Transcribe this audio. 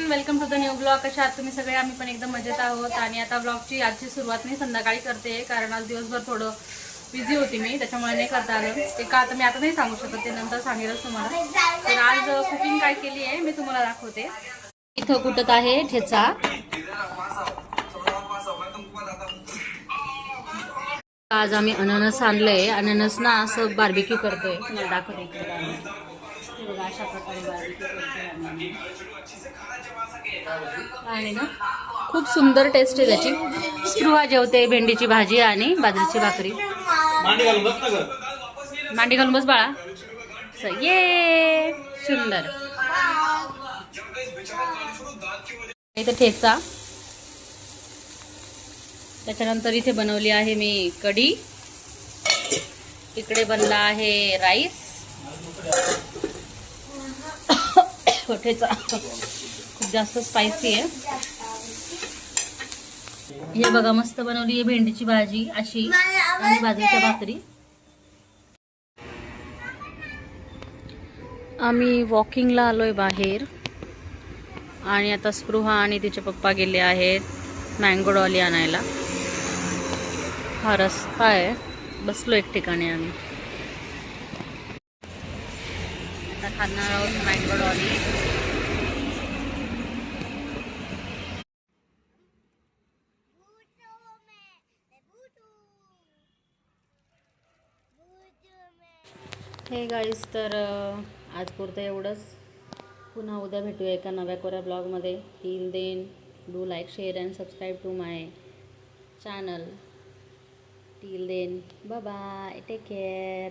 Welcome to the new blog. कशा आहात तुम्ही सगळे? आम्ही पण एकदम मजेत आहोत. आणि आता ब्लॉगची आजची सुरुवात मी संध्याकाळी करते, कारण आज दिवसभर थोडं बिझी होती मी, त्याच्यामुळे नाही करता आलं. ते का आता मी आता नाही सांगू शकत, ते नंतर सांगेलच तुम्हाला. तर आज कुकिंग काय केली आहे मी तुम्हाला दाखवते. इथं कुटत आहे ठेचा. आज आम्ही अननस आणलंय. अननस ना असं बार्बिक्यू करतोय. तुम्हाला दाखवते इकडे. अशा प्रकारे बार्बिक्यू करतोय आणि ना खूप सुंदर टेस्ट आहे त्याची. स्पृहा जेवते भेंडीची भाजी आणि बाजरीची भाकरी. मांडी घालून बस बाळा. ये सुंदर. इथे ठेचा. त्याच्यानंतर इथे बनवली आहे मी कढी. इकडे बनला आहे राईस. ठेचा खूप जास्त स्पायसी आहे. हे बघा मस्त बनवली आहे भेंडीची भाजी अशी आणि बाजरीच्या भाकरी. आम्ही वॉकिंगला आलोय बाहेर आणि आता स्पृहा आणि तिचे पप्पा गेले आहेत मँगो डॉली आणायला. हा रस्ता आहे. बसलो एक ठिकाणी आम्ही. आता खाणार आहोत मँगो डॉली. हे गाईस, तर आज पुरतं एवढंच. पुन्हा उद्या भेटूया एका नव्या कोऱ्या ब्लॉगमध्ये. Till then do like, share and subscribe to my channel. Till then bye bye, take care.